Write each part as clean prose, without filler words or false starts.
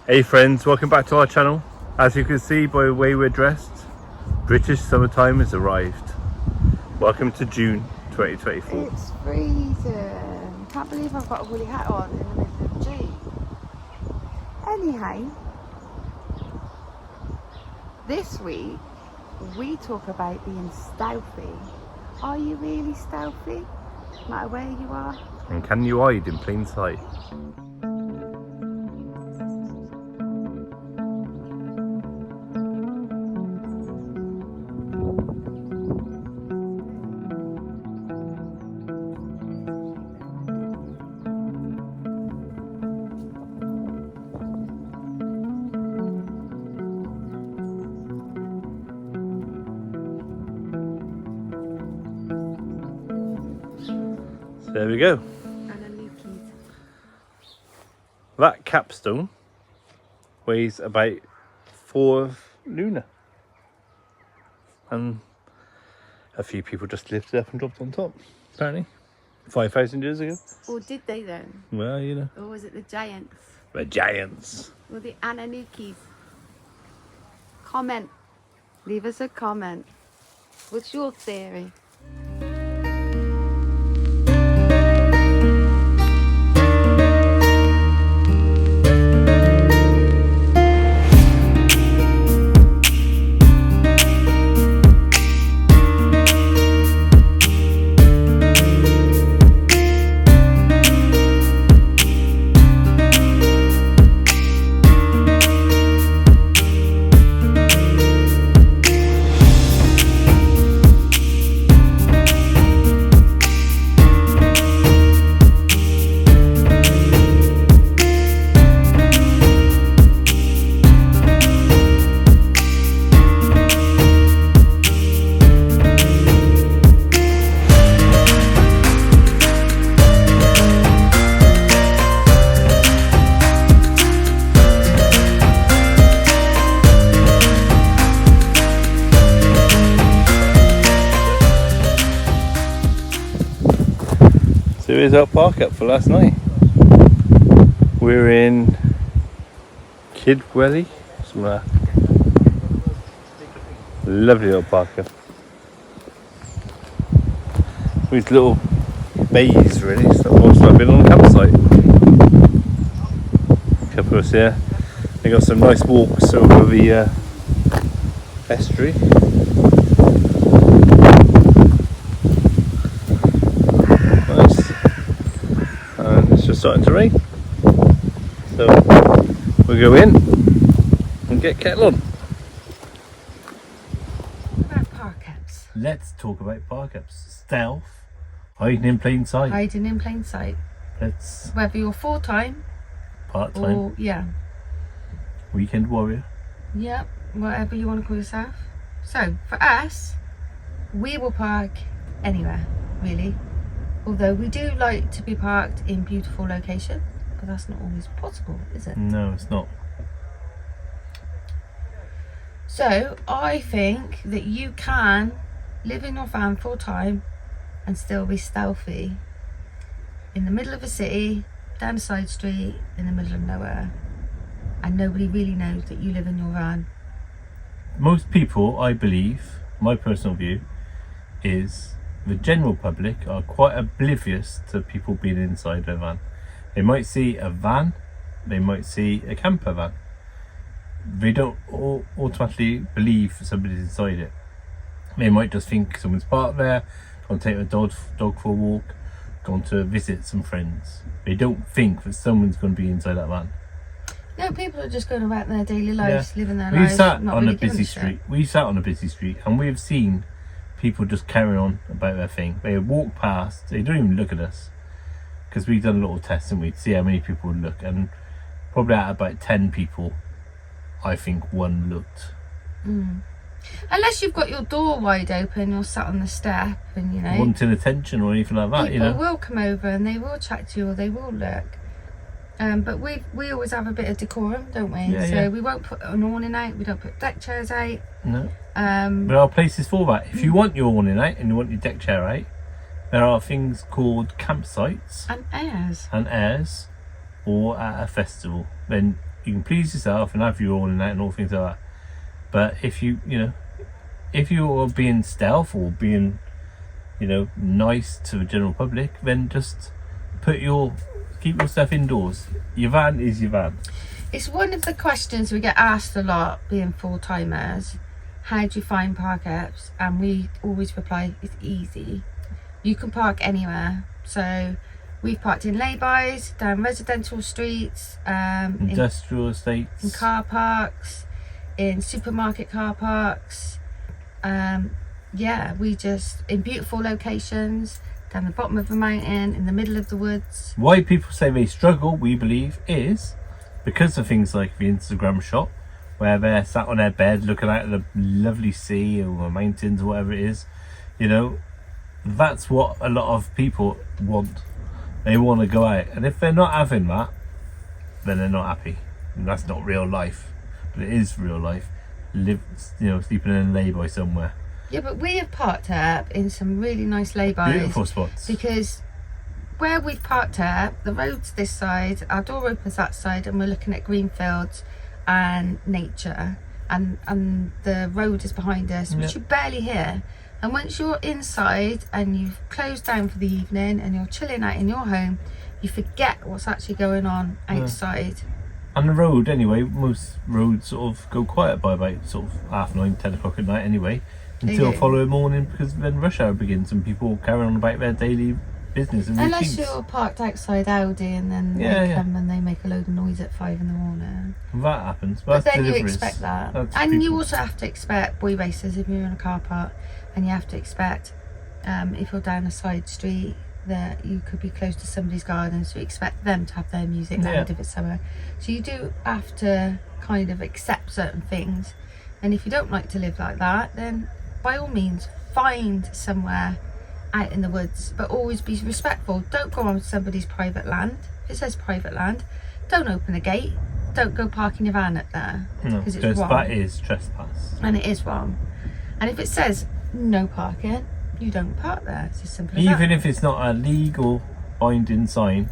Hey friends, welcome back to our channel. As you can see by the way we're dressed, British summertime has arrived. Welcome to June 2024. It's freezing. Can't believe I've got a woolly hat on in the middle of June. Anyhow, this week we talk about being stealthy. Are you really stealthy? No matter where you are? And can you hide in plain sight? There we go. That capstone weighs about 4 Luna. And a few people just lifted it up and dropped on top, apparently. 5,000 years ago. Or did they then? Well, you know. Or was it the giants? The giants. Or the Ananukis? Comment. Leave us a comment. What's your theory? So here's our park up for last night. We're in Kidwelly, something like that. Lovely little park up. With little bays really, so almost like being on a campsite. A couple of us here. They got some nice walks over the estuary. Starting to rain, so we'll go in and get kettle on. What about park-ups? Let's talk about park-ups. Stealth, hiding in plain sight. Hiding in plain sight. Let's Whether you're full-time part-time, or weekend warrior. Yeah, whatever you want to call yourself. So for us, we will park anywhere really. Although we do like to be parked in beautiful location, but that's not always possible, is it? No, it's not. So I think that you can live in your van full time and still be stealthy in the middle of a city, down a side street, in the middle of nowhere, and nobody really knows that you live in your van. Most people, I believe, my personal view, is the general public are quite oblivious to people being inside their van. They might see a van, they might see a camper van. They don't automatically believe somebody's inside it. They might just think someone's parked there, gone to take a dog for a walk, gone to visit some friends. They don't think that someone's going to be inside that van. No, people are just going about their daily lives, living their We lives. sat not on really a busy giving street. We sat on a busy street, and we have seen people just carry on about their thing. They walk past, they don't even look at us, because we've done a little test and we'd see how many people would look, and probably out of about 10 people, I think one looked. Unless you've got your door wide open, you're sat on the step and wanting attention or anything like that. People will come over and they will chat to you or they will look. But we always have a bit of decorum, don't we? Yeah. We won't put an awning out, we don't put deck chairs out. No. There are places for that. If you want your awning out and you want your deck chair out, there are things called campsites and airs, or at a festival. Then you can please yourself and have your own and that and all things like that. But if you know, if you're being stealth or being, you know, nice to the general public, then just keep your stuff indoors. Your van is your van. It's one of the questions we get asked a lot, being full-timers. How do you find park apps? And we always reply, it's easy. You can park anywhere. So we've parked in lay-bys, down residential streets, industrial estates, in car parks, in supermarket car parks. We just, in beautiful locations, down the bottom of a mountain, in the middle of the woods. Why people say they struggle, we believe, is because of things like the Instagram shot, where they're sat on their bed looking out at the lovely sea or the mountains or whatever it is. You know, that's what a lot of people want. They want to go out, and if they're not having that, then they're not happy. And that's not real life, but it is real life. Sleeping in a lay-by somewhere. Yeah, but we have parked up in some really nice lay-bys. Beautiful spots. Because where we've parked up, the road's this side, our door opens that side, and we're looking at green fields and nature, and the road is behind us, which you barely hear. And once you're inside and you've closed down for the evening and you're chilling out in your home, you forget what's actually going on outside. And the road, anyway, most roads sort of go quiet by about sort of 9:30, 10 o'clock at night anyway, until the following morning, because then rush hour begins and people carry on about their daily business and unless routines. you're parked outside Audi and then they come and they make a load of noise at 5 in the morning. That happens, but that's then you deliveries. expect that. That's and people. You also have to expect boy racers if you're in a car park, and you have to expect if you're down a side street that you could be close to somebody's garden, so you expect them to have their music loud if it's summer. So you do have to kind of accept certain things, and if you don't like to live like that, then by all means find somewhere out in the woods, but always be respectful. Don't go on somebody's private land. If it says private land, don't open a gate, don't go parking your van up there, because it's wrong. That is trespass, and it is wrong. And if it says no parking, you don't park there. It's as simple as that. even if it's not a legal binding sign.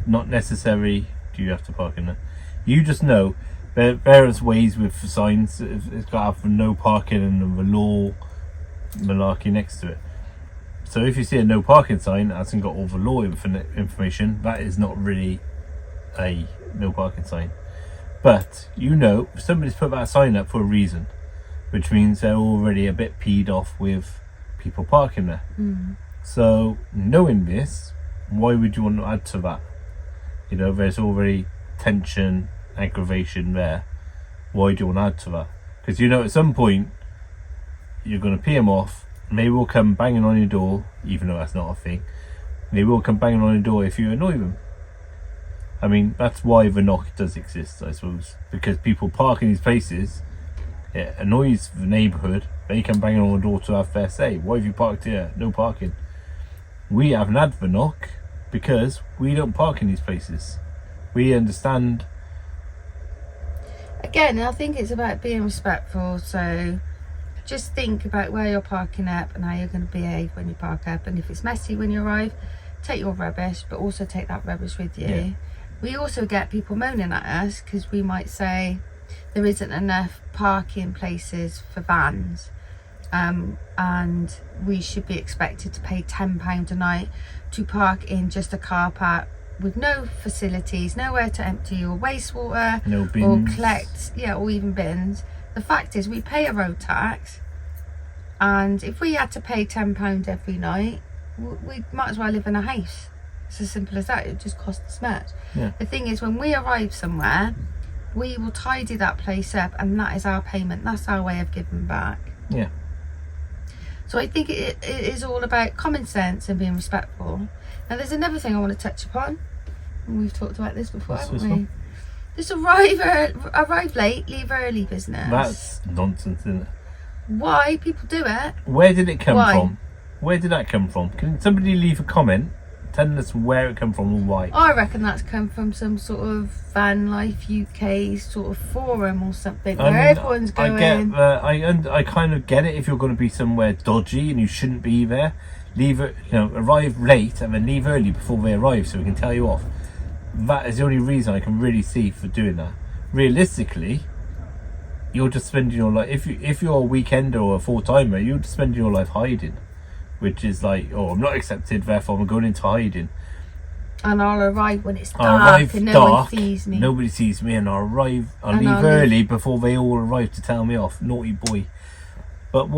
Not necessarily do you have to park in there. You just know there are various ways with signs. It's got to have no parking and the law malarkey next to it. So if you see a no parking sign that hasn't got all the law information, that is not really a no parking sign. But you know, somebody's put that sign up for a reason, which means they're already a bit peed off with people parking there. So knowing this, why would you want to add to that? You know, there's already tension, aggravation there. Why do you want to add to that? Because you know at some point you're going to pee them off. They will come banging on your door, even though that's not a thing. They will come banging on your door if you annoy them. I mean, that's why the knock does exist, I suppose, because people park in these places. It annoys the neighbourhood. They come banging on the door to have their say. Why have you parked here? No parking. We haven't had the knock because we don't park in these places. We understand. Again, I think it's about being respectful. So just think about where you're parking up and how you're going to behave when you park up. And if it's messy when you arrive, take your rubbish, but also take that rubbish with you. Yeah. We also get people moaning at us because we might say there isn't enough parking places for vans, and we should be expected to pay £10 a night to park in just a car park with no facilities, nowhere to empty your wastewater, no bins, or collect, or even bins. The fact is, we pay a road tax, and if we had to pay £10 every night, we might as well live in a house. It's as simple as that. It just costs us much. Yeah. The thing is, when we arrive somewhere, we will tidy that place up, and that is our payment. That's our way of giving back. Yeah. So I think it is all about common sense and being respectful. Now, there's another thing I want to touch upon. And we've talked about this before, haven't we? This arrive late, leave early business. That's nonsense, isn't it? Why people do it? Where did it come from? Where did that come from? Can somebody leave a comment telling us where it come from and why? I reckon that's come from some sort of Vanlife UK sort of forum or something where everyone's going. I kind of get it. If you're going to be somewhere dodgy and you shouldn't be there, leave it. Arrive late and then leave early before they arrive, so we can tell you off. that is the only reason I can really see for doing that. Realistically, you're just spending your life, if you're a weekender or a full-timer, you're just spending your life hiding, which is like, oh, I'm not accepted, therefore I'm going into hiding. And I'll arrive when it's dark and no one sees me. Nobody sees me, and I'll leave early before they all arrive to tell me off. Naughty boy. But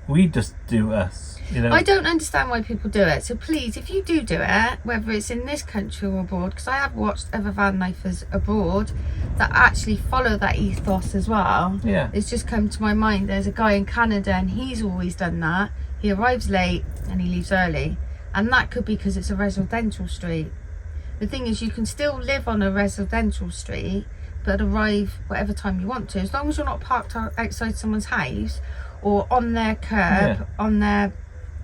we just do us, you know. I don't understand why people do it. So please, if you do it, whether it's in this country or abroad, because I have watched other van lifers abroad that actually follow that ethos as well. Yeah. It's just come to my mind. There's a guy in Canada and he's always done that. He arrives late and he leaves early. And that could be because it's a residential street. The thing is, you can still live on a residential street but arrive whatever time you want to, as long as you're not parked outside someone's house or on their curb, on their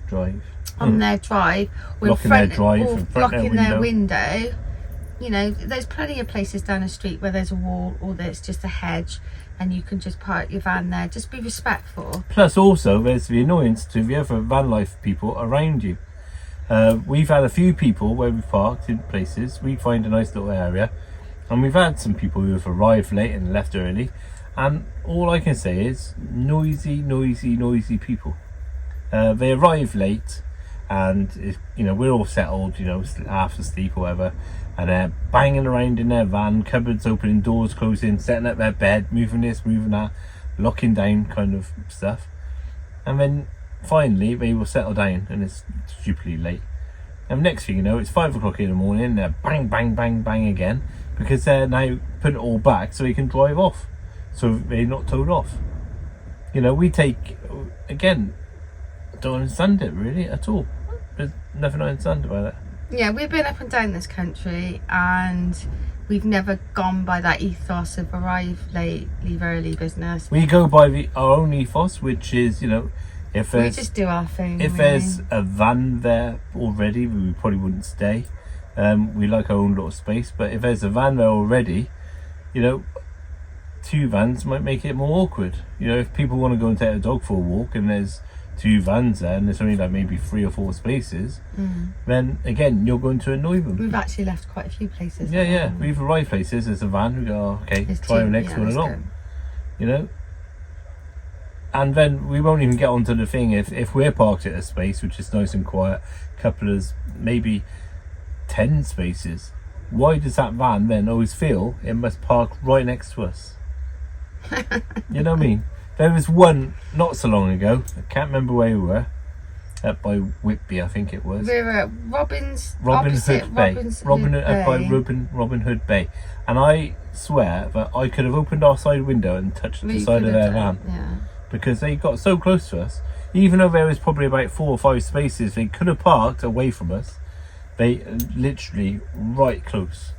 drive, or blocking their window. You know, there's plenty of places down the street where there's a wall or there's just a hedge and you can just park your van there. Just be respectful. Plus also there's the annoyance to the other van life people around you. We've had a few people where we've parked in places, we find a nice little area, and we've had some people who have arrived late and left early, and all I can say is noisy people. They arrive late and you know, we're all settled, you know, half asleep or whatever, and they're banging around in their van, cupboards opening, doors closing, setting up their bed, moving this, moving that, locking down kind of stuff. And then finally they will settle down and it's stupidly late. And next thing you know, it's 5 o'clock in the morning, they're bang bang bang bang again, because they're now putting it all back so they can drive off, so they're not towed off. You know, we take, again, I don't understand it really at all. There's nothing I understand about it. Yeah, we've been up and down this country and we've never gone by that ethos of arrive late, leave early business. We go by our own ethos, which is, you know, if we just do our thing. If there's a van there already, we probably wouldn't stay. We like our own little space, but if there's a van there already, you know, 2 vans might make it more awkward. You know, if people want to go and take a dog for a walk and there's 2 vans there and there's only like maybe 3 or 4 spaces, then again you're going to annoy them. We've actually left quite a few places. Yeah, we've arrived places, there's a van, we go, oh, okay, try the next one along. You know? And then we won't even get onto the thing if we're parked at a space which is nice and quiet, couple of maybe 10 spaces, why does that van then always feel it must park right next to us? You know what I mean? There was one not so long ago, I can't remember where we were, up by Whitby I think it was. We were at Robin Hood Bay, and I swear that I could have opened our side window and touched the side of their van. Yeah. Because they got so close to us, even though there was probably about 4 or 5 spaces they could have parked away from us, they literally right close.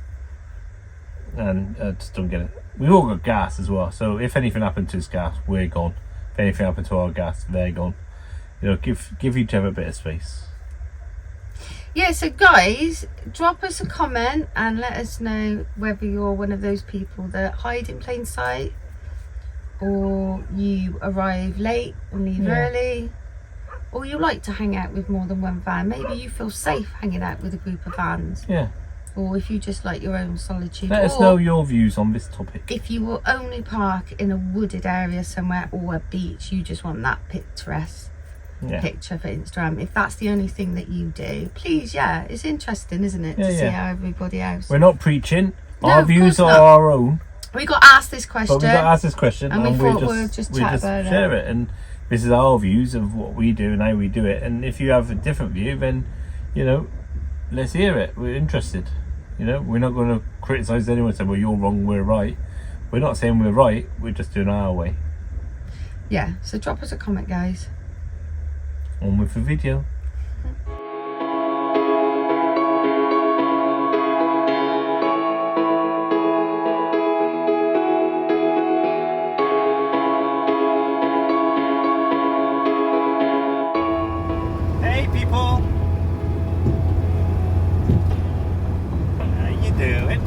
And I just don't get it. We've all got gas as well, so if anything happened to his gas, we're gone. If anything happened to our gas, they're gone. You know, give each other a bit of space. Yeah, so guys, drop us a comment and let us know whether you're one of those people that hide in plain sight, or you arrive late and leave early, or you like to hang out with more than one van. Maybe you feel safe hanging out with a group of vans. Yeah. Or if you just like your own solitude. Let us know your views on this topic. If you will only park in a wooded area somewhere or a beach, you just want that picturesque picture for Instagram. If that's the only thing that you do, please, it's interesting, isn't it, to see how everybody else. We're not preaching. Our views are our own. We got asked this question. And we thought we'll just chat about share it. And this is our views of what we do and how we do it. And if you have a different view, then, you know, let's hear it. We're interested. You know, we're not going to criticise anyone and say, well, you're wrong, we're right. We're not saying we're right, we're just doing our way. Yeah, so drop us a comment, guys. On with the video. Hey people! How you doing?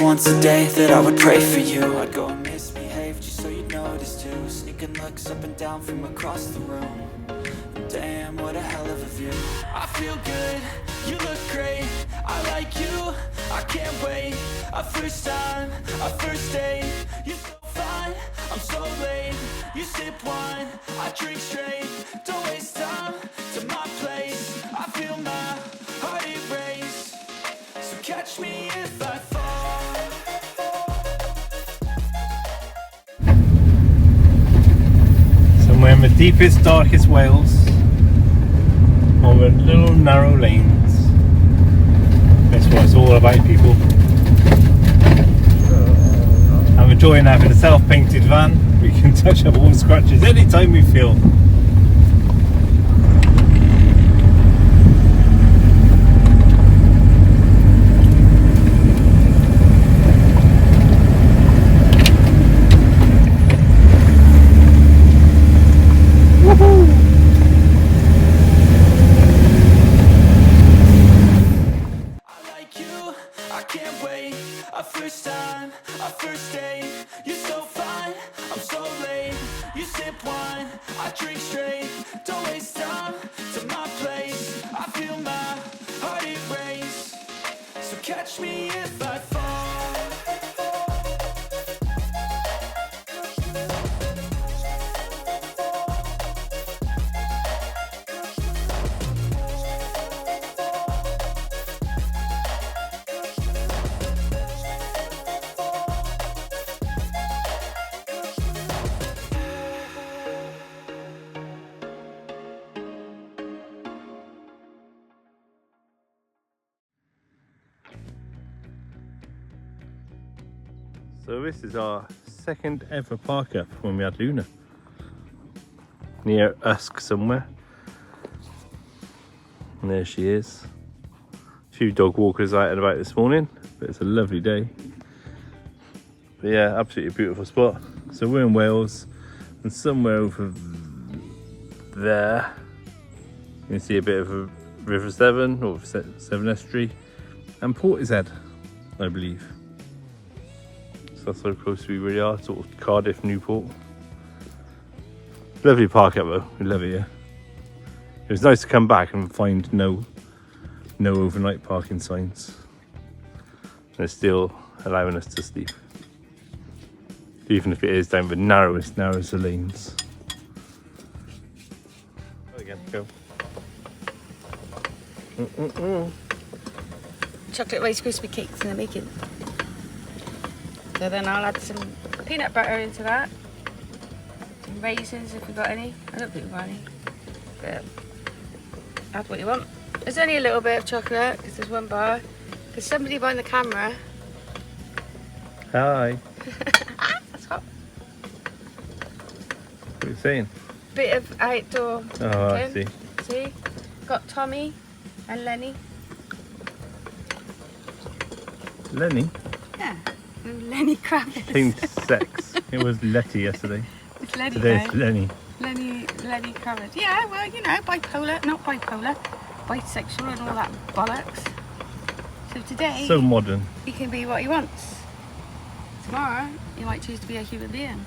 once a day that I would pray for you. I'd go and misbehave just so you'd notice too. Sneaking looks up and down from across the room. Damn, what a hell of a view. I feel good, you look great, I like you, I can't wait. A first time, a first date. You're so fine, I'm so late. You sip wine, I drink straight. Don't waste time to my place. I feel my heart erase. So catch me if I fall. Somewhere in the deepest, darkest Wales, on the little narrow lanes. That's what it's all about, people. I'm enjoying having a self-painted van. We can touch up all the scratches anytime we feel. A first time, a first date. You're so fine, I'm so late. You sip wine, I drink straight. Don't waste time to my place. I feel my heart erase. So catch me if I fall. So this is our second ever park up when we had Luna. Near Usk somewhere. And there she is. A few dog walkers out and about this morning, but it's a lovely day. But yeah, absolutely beautiful spot. So we're in Wales, and somewhere over there you can see a bit of a River Severn or Severn Estuary and Portishead, I believe. That's how close we really are, sort of Cardiff, Newport. Lovely park up though, we love it here. It was nice to come back and find no overnight parking signs. And it's still allowing us to sleep. Even if it is down the narrowest of lanes. Go again, go. Chocolate Rice Krispie cakes in the making. So then I'll add some peanut butter into that. Some raisins if we've got any. I don't think we've got any. But add what you want. There's only a little bit of chocolate because there's one bar. There's somebody behind the camera. Hi. That's hot. What are you saying? Bit of outdoor Oh, I cooking. See? Got Tommy and Lenny. Lenny? Yeah. Lenny Kravitz. Changed sex. It was Letty yesterday. It's Lenny Today now. it's Lenny. Lenny Kravitz. Yeah, well, you know, bipolar, not bipolar, bisexual and all that bollocks. So today, So modern. he can be what he wants. Tomorrow, he might choose to be a human being.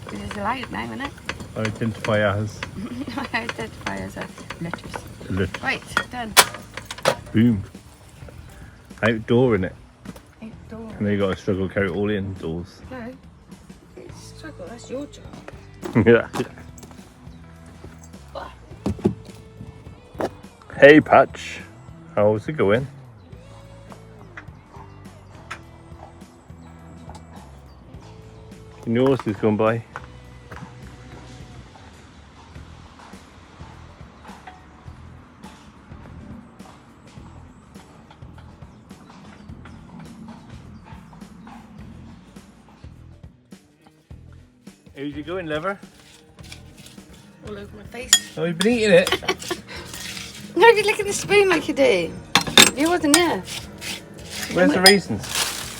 Because it's allowed now, isn't it? I identify as. I identify as a lettuce. Right, done. Boom. Outdoor in it. Outdoor. And then you got to struggle to carry it all indoors. No, it's a struggle, that's your job. Yeah. Hey Patch, how's it going? Your horse is going by. How's you going, liver? All over my face. Oh, you've been eating it? No, you're licking the spoon like you do. You wasn't here. Where's the raisins?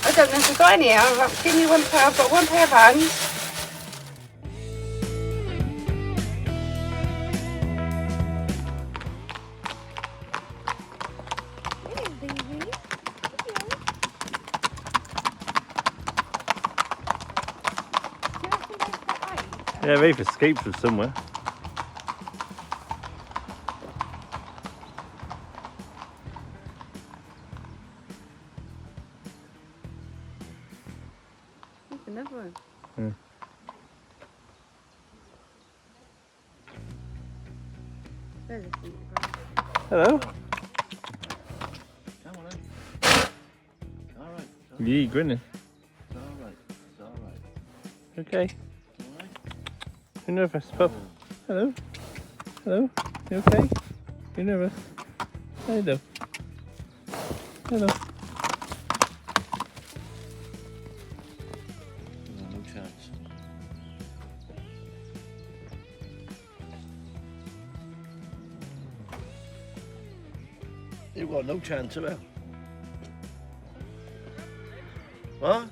I don't know if we've got any. I've given you one pair. I've got one pair of hands. Yeah, they've escaped from somewhere. There's another one. Yeah. There's a few. Hello. Come on then. Alright. You grinning. It's alright. It's alright. Okay. Alright. You're nervous, pup. Hello. Hello. You okay? You're nervous. Hello. Hello. No chance. You've got no chance, have you? What?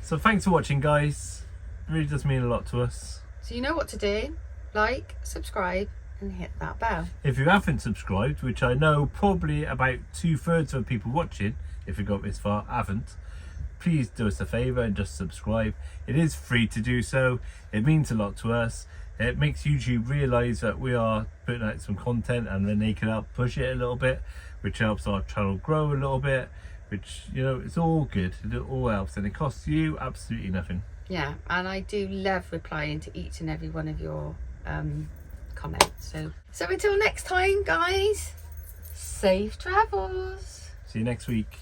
So thanks for watching, guys. It really does mean a lot to us. So you know what to do. Like, subscribe, and hit that bell. If you haven't subscribed, which I know probably about 2/3 of people watching, if you got this far, haven't, please do us a favour and just subscribe. It is free to do so. It means a lot to us. It makes YouTube realise that we are putting out some content, and then they can help push it a little bit, which helps our channel grow a little bit, which, you know, it's all good. It all helps, and it costs you absolutely nothing. Yeah, and I do love replying to each and every one of your comments. So until next time, guys, safe travels. See you next week.